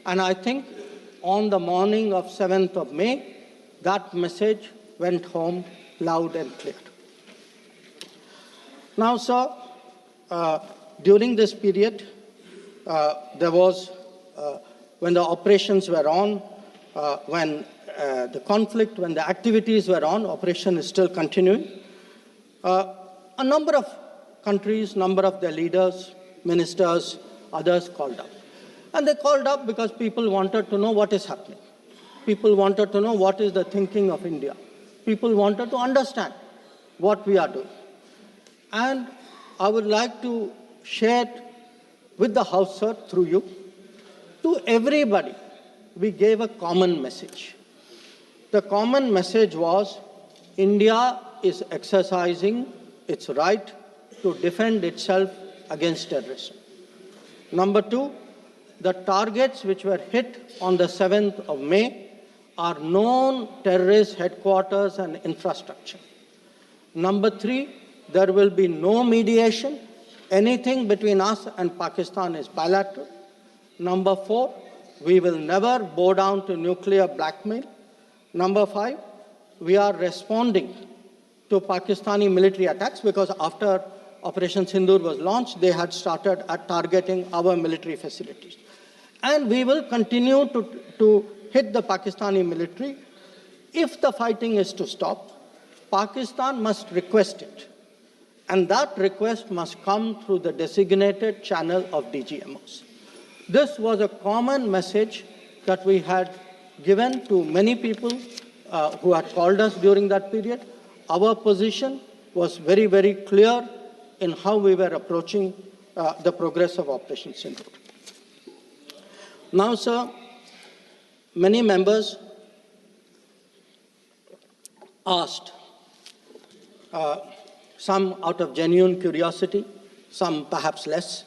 And I think on the morning of 7th of May, that message went home loud and clear. Now, sir, during this period, there was, when the operations were on, when the conflict, when the activities were on, operation is still continuing. A number of countries, number of their leaders, ministers, others called up. And they called up because people wanted to know what is happening. People wanted to know what is the thinking of India. People wanted to understand what we are doing. And I would like to share with the House, sir, through you, to everybody, we gave a common message. The common message was India is exercising its right to defend itself against terrorism. Number two, the targets which were hit on the 7th of May are known terrorist headquarters and infrastructure. Number three, there will be no mediation. Anything between us and Pakistan is bilateral. Number four, we will never bow down to nuclear blackmail. Number five, we are responding to Pakistani military attacks because after Operation Sindoor was launched, they had started targeting our military facilities. And we will continue to hit the Pakistani military. If the fighting is to stop, Pakistan must request it. And that request must come through the designated channel of DGMOs. This was a common message that we had given to many people who had called us during that period. Our position was very, very clear in how we were approaching the progress of Operation Sindoor. Now, sir, many members asked, some out of genuine curiosity, some perhaps less,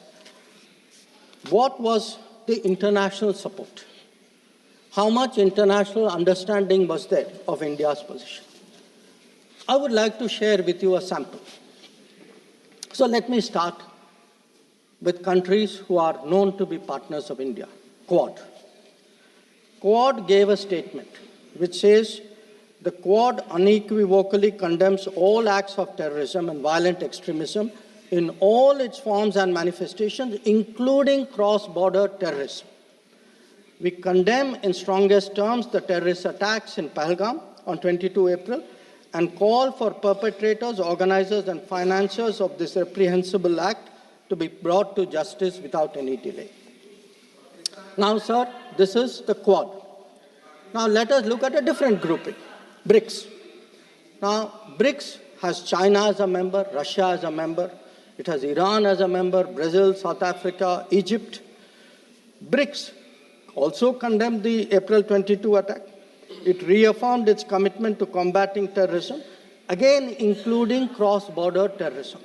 what was the international support? How much international understanding was there of India's position? I would like to share with you a sample. So let me start with countries who are known to be partners of India. Quad. Quad gave a statement which says, the Quad unequivocally condemns all acts of terrorism and violent extremism in all its forms and manifestations, including cross-border terrorism. We condemn in strongest terms the terrorist attacks in Pahalgam on 22 April and call for perpetrators, organizers, and financiers of this reprehensible act to be brought to justice without any delay. Now, sir, this is the Quad. Now, let us look at a different grouping, BRICS. Now, BRICS has China as a member, Russia as a member, it has Iran as a member, Brazil, South Africa, Egypt. BRICS also condemned the April 22 attack. It reaffirmed its commitment to combating terrorism, again including cross-border terrorism.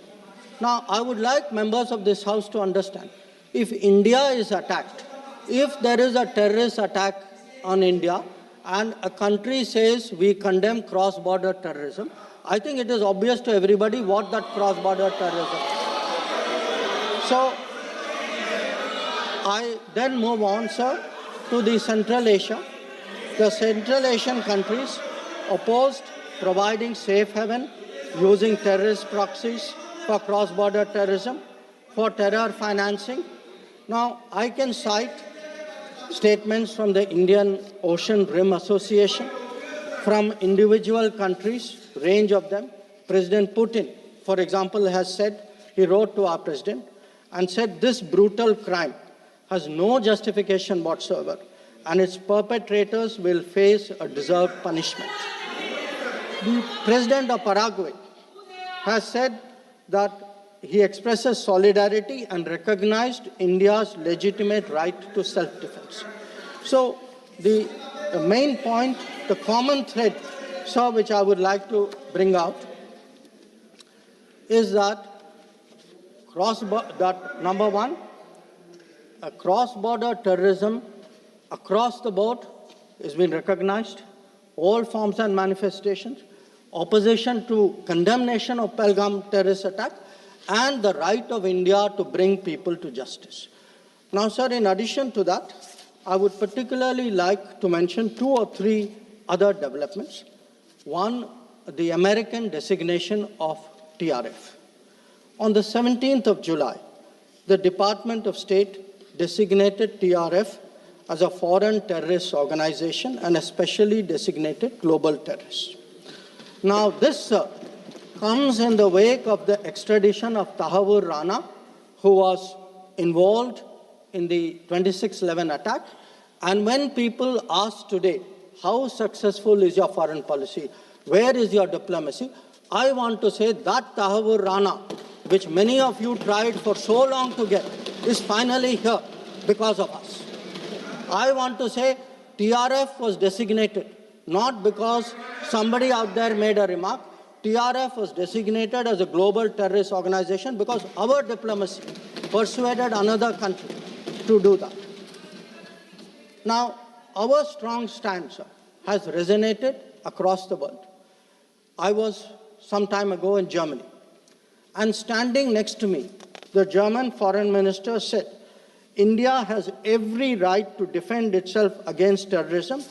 Now, I would like members of this House to understand, if India is attacked, if there is a terrorist attack on India and a country says we condemn cross-border terrorism, I think it is obvious to everybody what that cross-border terrorism is. So, I then move on, sir, to the Central Asia. The Central Asian countries opposed providing safe haven using terrorist proxies for cross-border terrorism, for terror financing. Now, I can cite statements from the Indian Ocean Rim Association, from individual countries, range of them. President Putin, for example, has said, he wrote to our president and said this brutal crime has no justification whatsoever and its perpetrators will face a deserved punishment. The president of Paraguay has said that he expresses solidarity and recognized India's legitimate right to self-defense. So the main point, the common thread, sir, which I would like to bring out is that number one, cross-border terrorism across the board has been recognized, all forms and manifestations, opposition to condemnation of Pahalgam terrorist attack, and the right of India to bring people to justice. Now, sir, in addition to that, I would particularly like to mention 2 or 3 other developments. One, the American designation of TRF. On the 17th of July, the Department of State designated TRF as a foreign terrorist organization and a specially designated global terrorist. Now, this comes in the wake of the extradition of Tahavur Rana, who was involved in the 26/11 attack. And when people ask today, how successful is your foreign policy? Where is your diplomacy? I want to say that Tahavur Rana, which many of you tried for so long to get, is finally here because of us. I want to say TRF was designated not because somebody out there made a remark. TRF was designated as a global terrorist organization because our diplomacy persuaded another country to do that. Now, our strong stance has resonated across the world. I was some time ago in Germany, and standing next to me, the German foreign minister said, India has every right to defend itself against terrorism,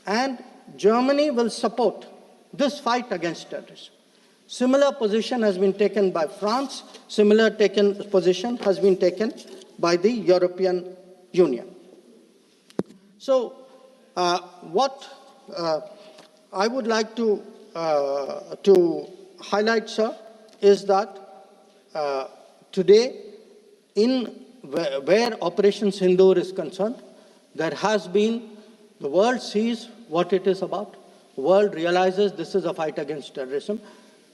and Germany will support this fight against terrorism. Similar position has been taken by France. Similar position has been taken by the European Union. So, what I would like to highlight, sir, is that today, where Operation Sindoor is concerned, there has been, the world sees what it is about. The world realizes this is a fight against terrorism.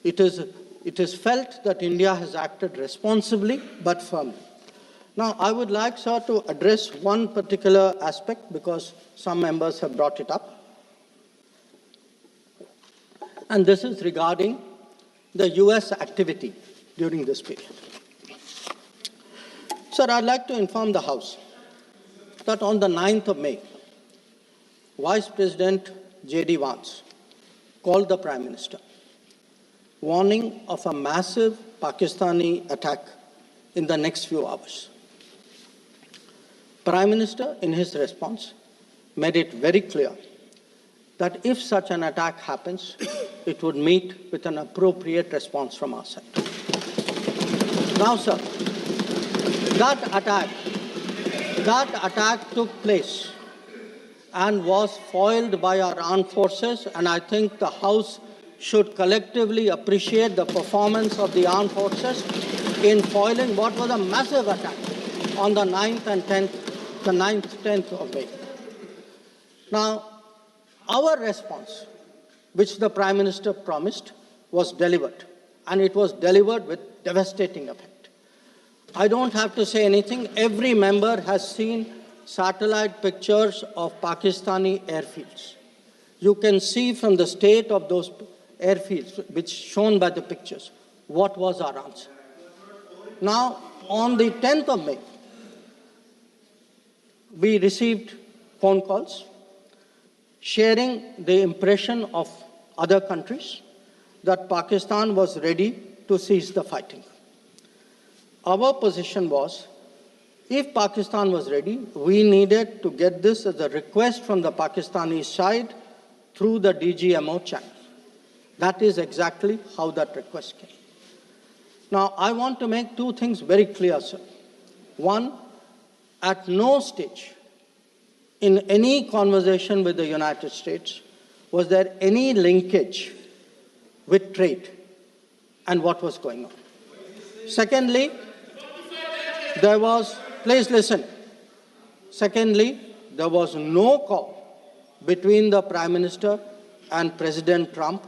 It is felt that India has acted responsibly but firmly. Now, I would like, sir, to address one particular aspect because some members have brought it up. And this is regarding the US activity during this period. Sir, I'd like to inform the House that on the 9th of May, Vice President J.D. Vance called the Prime Minister, warning of a massive Pakistani attack in the next few hours. Prime Minister, in his response, made it very clear that if such an attack happens, it would meet with an appropriate response from our side. Now, sir, that attack took place and was foiled by our armed forces, and I think the House should collectively appreciate the performance of the armed forces in foiling what was a massive attack on the 9th and 10th of May. Now, our response, which the Prime Minister promised, was delivered, and it was delivered with devastating effect. I don't have to say anything. Every member has seen satellite pictures of Pakistani airfields. You can see from the state of those airfields, which shown by the pictures, what was our answer. Now, on the 10th of May, we received phone calls sharing the impression of other countries that Pakistan was ready to cease the fighting. Our position was, if Pakistan was ready, we needed to get this as a request from the Pakistani side through the DGMO channel. That is exactly how that request came. Now, I want to make 2 things very clear, sir. One, at no stage in any conversation with the United States was there any linkage with trade and what was going on. Secondly, there was, please listen. Secondly, there was no call between the Prime Minister and President Trump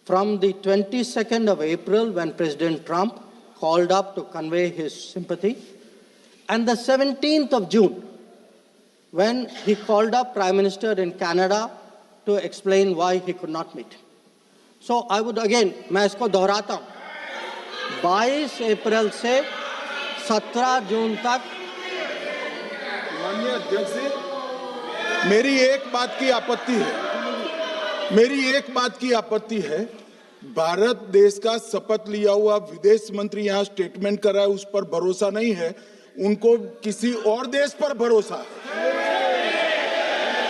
from the 22nd of April, when President Trump called up to convey his sympathy, and the 17th of June, when he called up Prime Minister in Canada to explain why he could not meet. So I would again, मैं इसको दोहराता हूँ, 22 अप्रैल से 17 जून तक। माननीय अध्यक्ष जी, मेरी एक बात की आपत्ति है, भारत देश का शपथ लिया हुआ विदेश मंत्री यहाँ स्टेटमेंट कर रहा है, उस पर भरोसा नहीं है, उनको किसी और देश पर भरोसा है।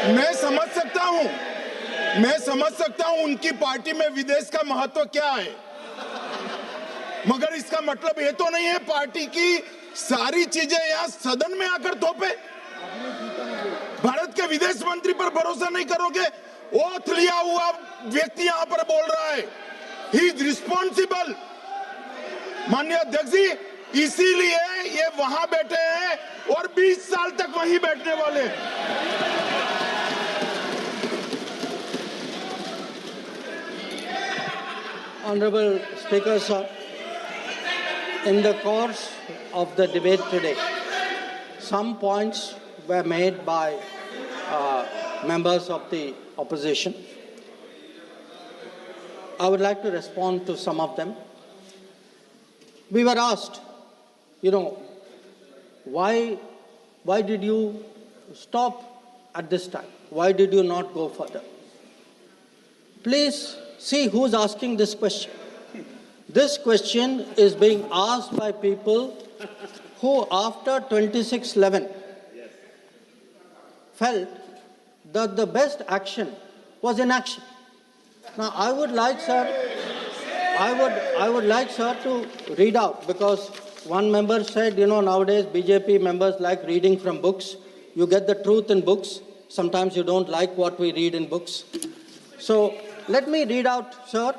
मैं समझ सकता हूं उनकी पार्टी में विदेश का महत्व क्या है, मगर इसका मतलब ये तो नहीं है पार्टी की सारी चीजें यहां सदन में आकर थोपे। भारत के विदेश मंत्री पर भरोसा नहीं करोगे? ओथ लिया हुआ व्यक्ति यहां पर बोल रहा है, ही इज रिस्पॉन्सिबल। माननीय अध्यक्ष जी, इसीलिए ये वहां बैठे हैं और 20 साल तक वहीं बैठने वाले हैं। Honorable Speaker, sir, in the course of the debate today, some points were made by members of the opposition. I would like to respond to some of them. We were asked, why did you stop at this time? Why did you not go further? Please see who's asking this question. This question is being asked by people who, after 26/11, felt that the best action was inaction. Now, I would like, sir, to read out, because one member said, nowadays BJP members like reading from books. You get the truth in books. Sometimes you don't like what we read in books. So let me read out, sir,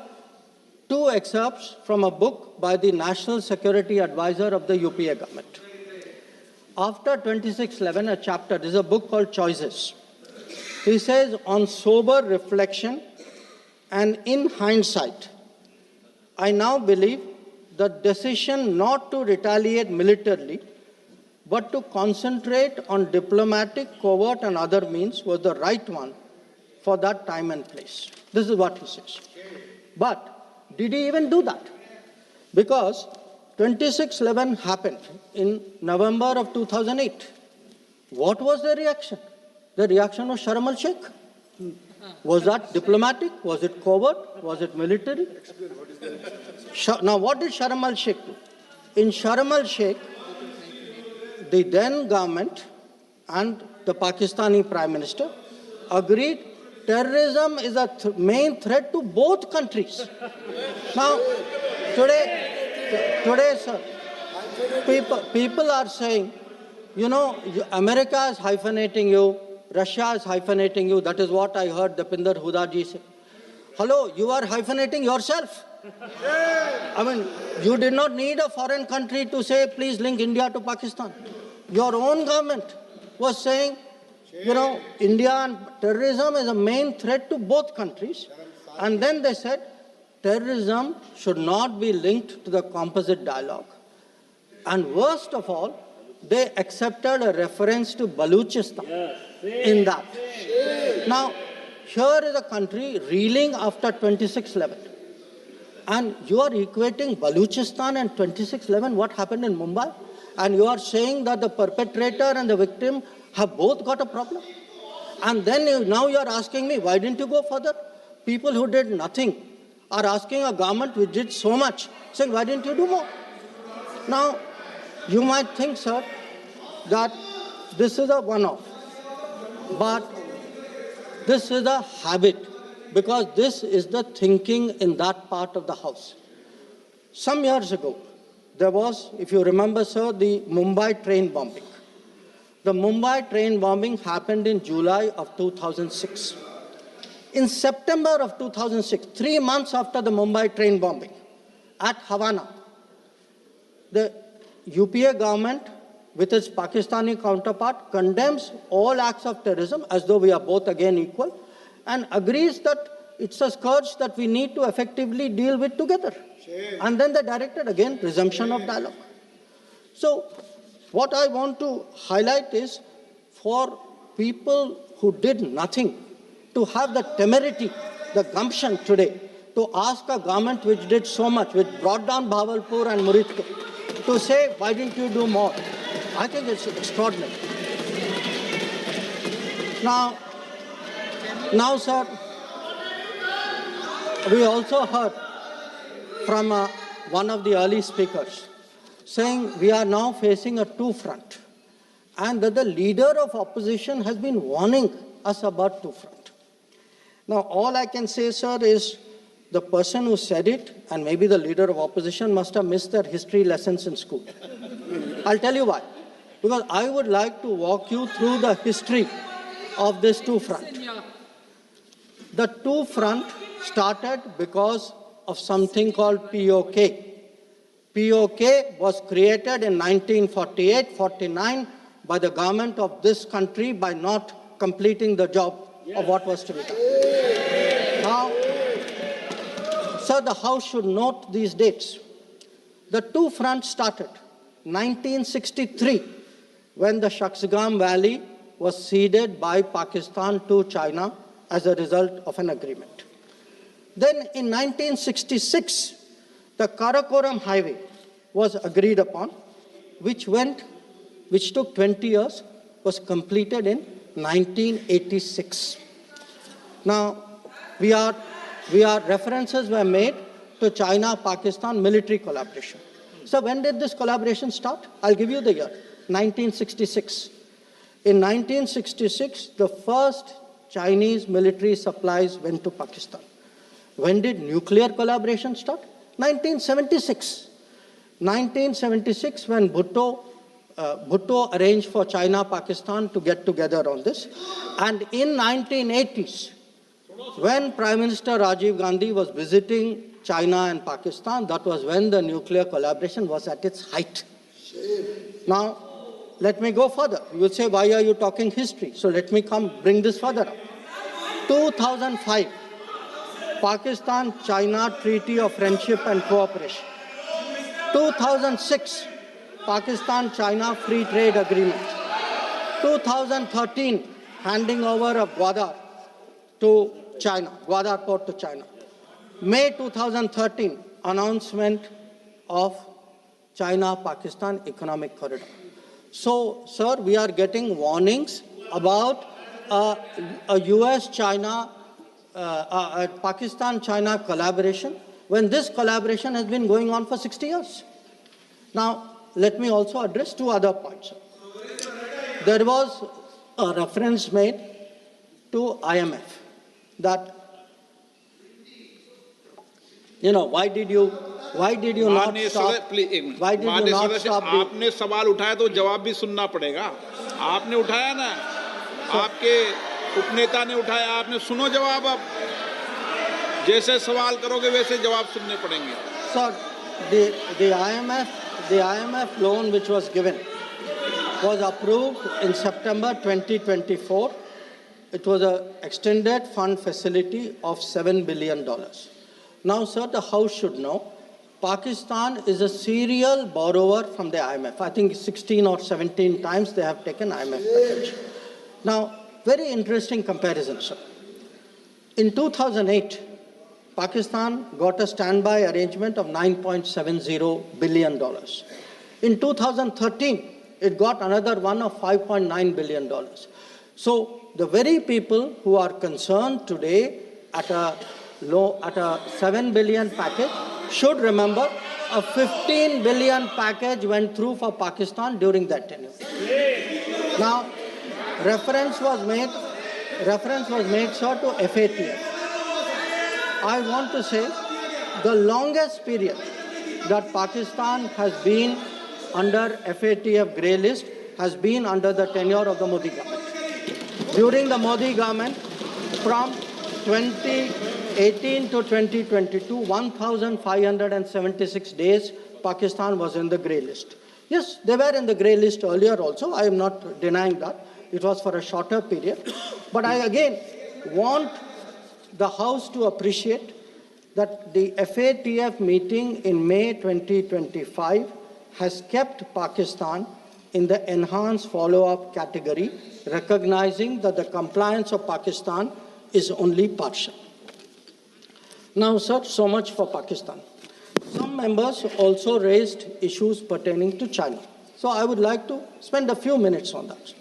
2 excerpts from a book by the National Security Advisor of the UPA government. After 26/11, a chapter, this is a book called Choices. He says, on sober reflection and in hindsight, I now believe the decision not to retaliate militarily, but to concentrate on diplomatic, covert, and other means was the right one for that time and place. This is what he says. But did he even do that? Because 26/11 happened in November of 2008. What was the reaction? The reaction was Sharm el-Sheikh. Was that diplomatic? Was it covert? Was it military? Now, what did Sharm el-Sheikh do? In Sharm el-Sheikh, the then government and the Pakistani Prime Minister agreed terrorism is a main threat to both countries. Now, today, sir, people are saying, America is hyphenating you, Russia is hyphenating you. That is what I heard Deepinder Huda ji say. Hello, you are hyphenating yourself. I mean, you did not need a foreign country to say, please link India to Pakistan. Your own government was saying, India and terrorism is a main threat to both countries. And then they said, terrorism should not be linked to the composite dialogue. And worst of all, they accepted a reference to Baluchistan in that. Now, here is a country reeling after 26/11. And you are equating Baluchistan and 26/11, what happened in Mumbai? And you are saying that the perpetrator and the victim have both got a problem. And then now you are asking me, why didn't you go further? People who did nothing are asking a government which did so much, saying, why didn't you do more? Now, you might think, sir, that this is a one-off. But this is a habit, because this is the thinking in that part of the House. Some years ago, there was, if you remember, sir, the Mumbai train bombing. The Mumbai train bombing happened in July of 2006. In September of 2006, 3 months after the Mumbai train bombing, at Havana, the UPA government, with its Pakistani counterpart, condemns all acts of terrorism as though we are both again equal, and agrees that it's a scourge that we need to effectively deal with together. And then they directed again resumption of dialogue. So what I want to highlight is, for people who did nothing to have the temerity, the gumption today to ask a government which did so much, which brought down Bhavalpur and Muridko, to say, why didn't you do more? I think it's extraordinary. Now, sir, we also heard from one of the early speakers saying we are now facing a two-front. and that the leader of opposition has been warning us about two front. Now, all I can say, sir, is the person who said it, and maybe the leader of opposition, must have missed their history lessons in school. I'll tell you why. Because I would like to walk you through the history of this two front. The two front started because of something called POK. POK was created in 1948-49 by the government of this country by not completing the job of what was to be done. Now, sir, the House should note these dates. The two fronts started 1963, when the Shaksgam Valley was ceded by Pakistan to China as a result of an agreement. Then in 1966, the Karakoram Highway was agreed upon, which took 20 years, was completed in 1986. Now, references were made to China-Pakistan military collaboration. So when did this collaboration start? I'll give you the year, 1966. In 1966, the first Chinese military supplies went to Pakistan. When did nuclear collaboration start? 1976. 1976, when Bhutto arranged for China-Pakistan to get together on this. And in 1980s, when Prime Minister Rajiv Gandhi was visiting China and Pakistan, that was when the nuclear collaboration was at its height. Now, let me go further. You will say, why are you talking history? So let me bring this further up. 2005, Pakistan-China Treaty of Friendship and Cooperation. 2006, Pakistan-China Free Trade Agreement. 2013, handing over of Gwadar to China, Gwadar port to China. May 2013, announcement of China-Pakistan Economic Corridor. So, sir, we are getting warnings about a US-China, Pakistan-China collaboration, when this collaboration has been going on for 60 years. Now, let me also address two other points. There was a reference made to IMF that, why did you not stop? Why did you not stop? आपने सवाल उठाया तो जवाब भी सुनना पड़ेगा. आपने उठाया ना, आपके उपनेता ने उठाया, आपने सुनो जवाब. अब जैसे सवाल करोगे वैसे जवाब सुनने पड़ेंगे. Sir, the IMF loan which was given was approved in September 2024. It was an extended fund facility of $7 billion. Now, sir, the House should know, Pakistan is a serial borrower from the IMF. I think 16 or 17 times they have taken IMF package. Now, very interesting comparison, sir. In 2008, Pakistan got a standby arrangement of $9.70 billion. In 2013, it got another one of $5.9 billion. So the very people who are concerned today at a $7 billion package should remember a $15 billion package went through for Pakistan during that tenure. Now, reference was made, sir, to FATF. I want to say the longest period that Pakistan has been under FATF grey list has been under the tenure of the Modi government. During the Modi government, from 2018 to 2022, 1,576 days, Pakistan was in the grey list. Yes, they were in the grey list earlier also. I am not denying that. It was for a shorter period. But I again want the House to appreciate that the FATF meeting in May 2025 has kept Pakistan in the enhanced follow-up category, recognizing that the compliance of Pakistan is only partial. Now, sir, so much for Pakistan. Some members also raised issues pertaining to China. So I would like to spend a few minutes on that.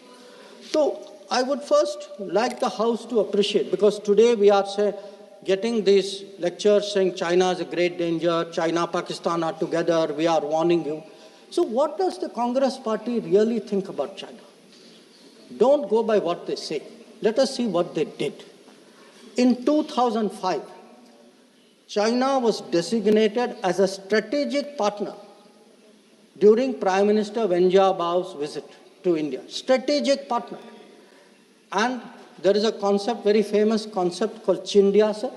So I would first like the House to appreciate, because today we are getting these lectures saying China is a great danger, China, Pakistan are together, we are warning you. So what does the Congress party really think about China? Don't go by what they say. Let us see what they did. In 2005, China was designated as a strategic partner during Prime Minister Wen Jiabao's visit to India. Strategic partner. And there is a concept, very famous concept called Chindia, sir,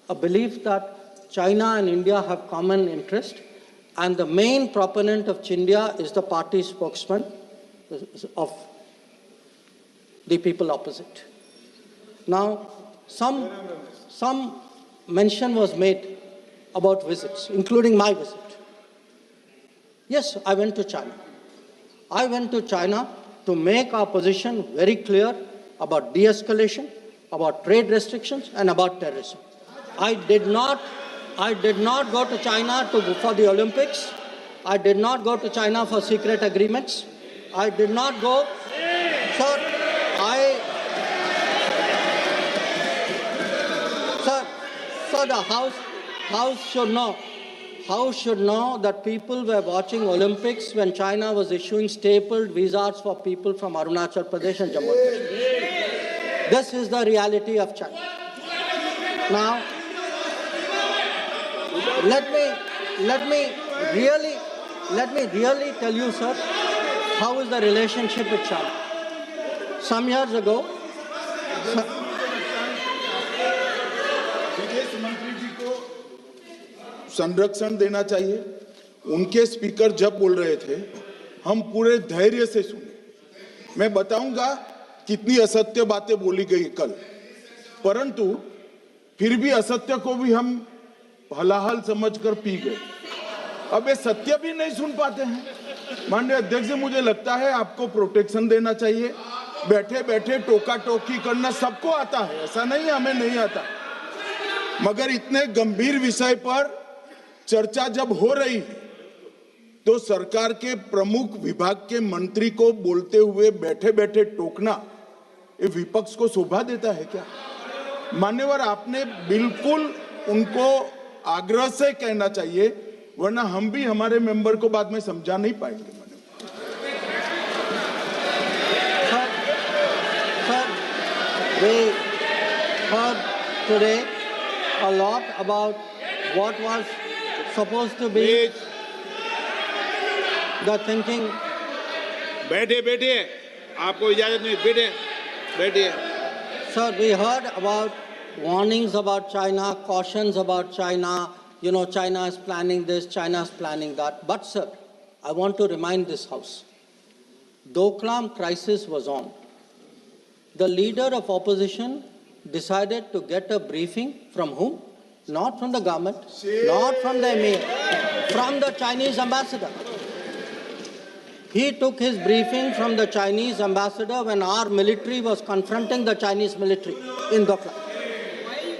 a belief that China and India have common interest. And the main proponent of Chindia is the party spokesman of the people opposite. Now, some mention was made about visits, including my visit. Yes, I went to China. I went to China to make our position very clear about de-escalation, about trade restrictions, and about terrorism. I did not go to China for the Olympics. I did not go to China for secret agreements. I did not go. So the House should know that people were watching Olympics when China was issuing stapled visas for people from Arunachal Pradesh and Jammu and Kashmir. This is the reality of China. Now, let me really tell you, sir, how is the relationship with China. Some years ago, विदेश मंत्री जी को संरक्षण देना चाहिए। उनके speaker जब बोल रहे थे, हम पूरे धैर्य से सुने। मैं बताऊंगा कितनी असत्य बातें बोली गई कल, परंतु फिर भी असत्य को भी हम हलाहल समझकर पी गए। अब ये सत्य भी नहीं सुन पाते हैं। माननीय अध्यक्ष जी, मुझे लगता है आपको प्रोटेक्शन देना चाहिए। बैठे बैठे टोका टोकी करना सबको आता है, ऐसा नहीं हमें नहीं आता, मगर इतने गंभीर विषय पर चर्चा जब हो रही है तो सरकार के प्रमुख विभाग के मंत्री को बोलते हुए बैठे बैठे टोकना ये विपक्ष को शोभा देता है क्या? मान्यवर, आपने बिल्कुल उनको आग्रह से कहना चाहिए, वरना हम भी हमारे मेंबर को बाद में समझा नहीं पाएंगे। We heard today a lot about what was supposed to be the thinking. बैठे आपको इजाजत नहीं, बैठिए। Sir, we heard about warnings about China, cautions about China. You know, China is planning this, China is planning that. But sir, I want to remind this House, Doklam crisis was on. The leader of opposition decided to get a briefing from whom? Not from the government, not from the emir, from the Chinese ambassador. He took his briefing from the Chinese ambassador when our military was confronting the Chinese military in Doklam.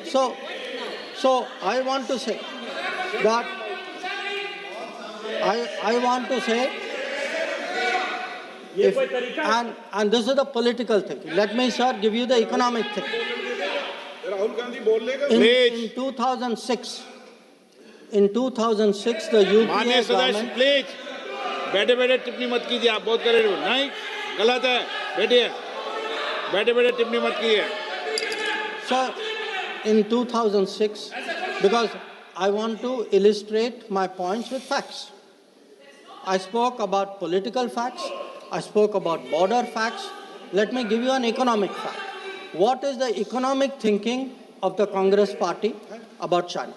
So I want to say that I want to say, and this is the political thing. Let me, sir, give you the economic thing. In 2006, the UPA government... Please, बैठे टिप्पणी मत कीजिए, आप बहुत कर रहे हो, नहीं, गलत है, बैठे टिप्पणी मत कीजिए। Sir, in 2006, because I want to illustrate my points with facts. I spoke about political facts, I spoke about border facts. Let me give you an economic fact. What is the economic thinking of the Congress party about China?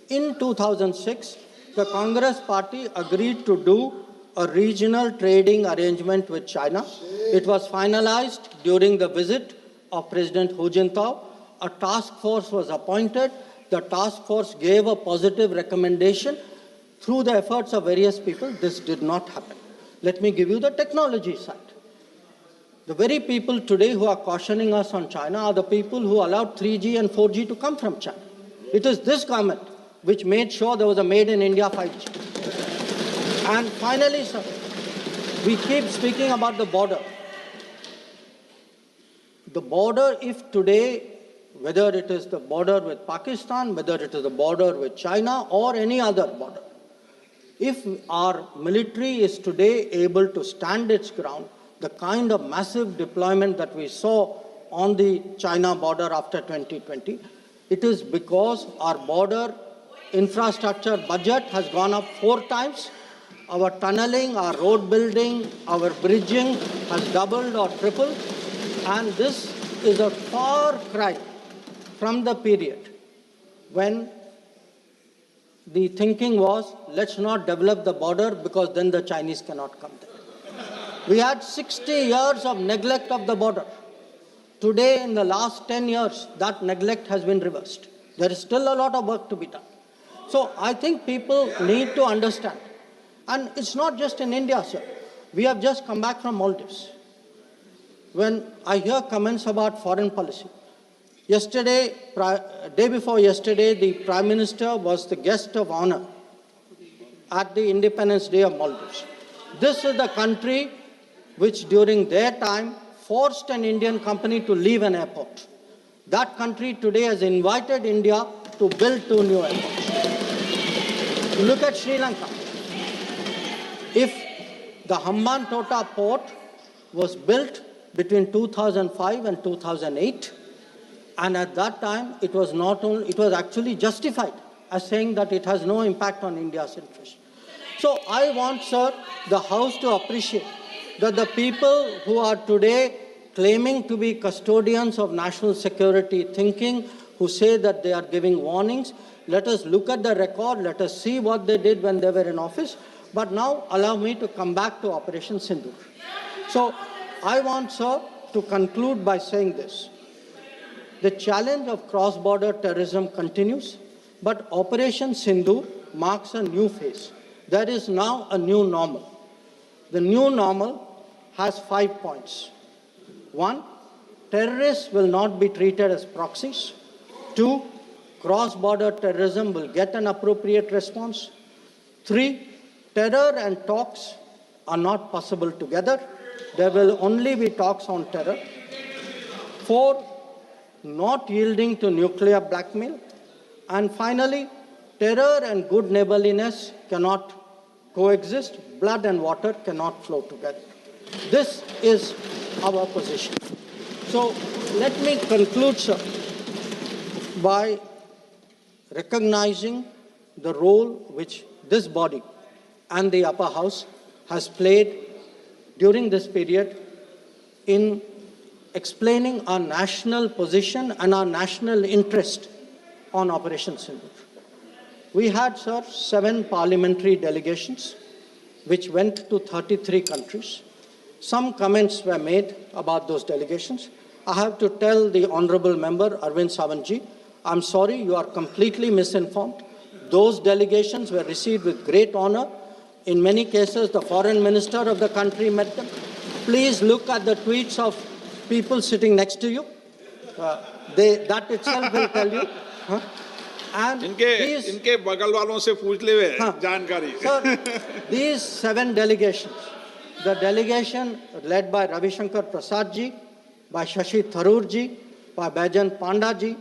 In 2006, the Congress party agreed to do a regional trading arrangement with China. It was finalized during the visit of President Hu Jintao. A task force was appointed. The task force gave a positive recommendation. Through the efforts of various people, this did not happen. Let me give you the technology side. The very people today who are cautioning us on China are the people who allowed 3G and 4G to come from China. It is this government which made sure there was a made in India 5G. And finally, sir, we keep speaking about the border. The border, if today, whether it is the border with Pakistan, whether it is the border with China or any other border, if our military is today able to stand its ground, the kind of massive deployment that we saw on the China border after 2020, it is because our border infrastructure budget has gone up 4 times. Our tunneling, our road building, our bridging has doubled or tripled. And this is a far cry from the period when the thinking was, let's not develop the border because then the Chinese cannot come there. We had 60 years of neglect of the border. Today, in the last 10 years, that neglect has been reversed. There is still a lot of work to be done. So I think people need to understand. And it's not just in India, sir. We have just come back from Maldives. When I hear comments about foreign policy, yesterday, day before yesterday, the Prime Minister was the guest of honor at the Independence Day of Maldives. This is the country which during their time forced an Indian company to leave an airport. That country today has invited India to build 2 new airports. Look at Sri Lanka. If the Hambantota port was built between 2005 and 2008, and at that time it was actually justified as saying that it has no impact on India's interest. So I want, sir, the House to appreciate that the people who are today claiming to be custodians of national security thinking, who say that they are giving warnings, let us look at the record, let us see what they did when they were in office. But now allow me to come back to Operation Sindoor. So I want, sir, to conclude by saying this. The challenge of cross-border terrorism continues, but Operation Sindoor marks a new phase. There is now a new normal. The new normal has 5 points. 1, terrorists will not be treated as proxies. 2, cross-border terrorism will get an appropriate response. 3, terror and talks are not possible together. There will only be talks on terror. 4, not yielding to nuclear blackmail. And finally, terror and good neighborliness cannot coexist. Blood and water cannot flow together. This is our position. So let me conclude, sir, by recognizing the role which this body and the upper house has played during this period in explaining our national position and our national interest on Operation Sindoor. We had, sir, 7 parliamentary delegations which went to 33 countries. Some comments were made about those delegations. I have to tell the honorable member, Arvind Savantji, I'm sorry, you are completely misinformed. Those delegations were received with great honor. In many cases, the foreign minister of the country met them. Please look at the tweets of people sitting next to you. That itself will tell you. And इनके बगल वालों से पूछ ले जानकारी. Sir, these 7 delegations, the delegation led by Jaishankar Prasad ji, by Shashi Tharoor ji, by Baijan Panda ji,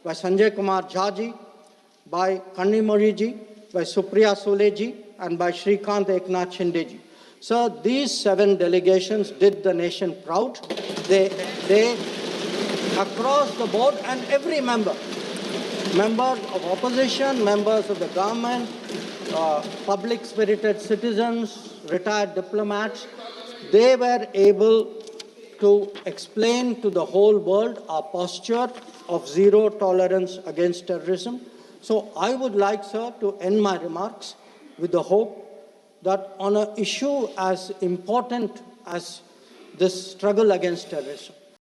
by Sanjay Kumar Jha ji, by Kannimori ji, by Supriya Sule ji, and by Shrikant Eknath Shinde ji. So these 7 delegations did the nation proud. They across the board, and every member, members of opposition, members of the government, public-spirited citizens, retired diplomats, they were able to explain to the whole world our posture of zero tolerance against terrorism. So I would like, sir, to end my remarks with the hope that on an issue as important as this struggle against terrorism,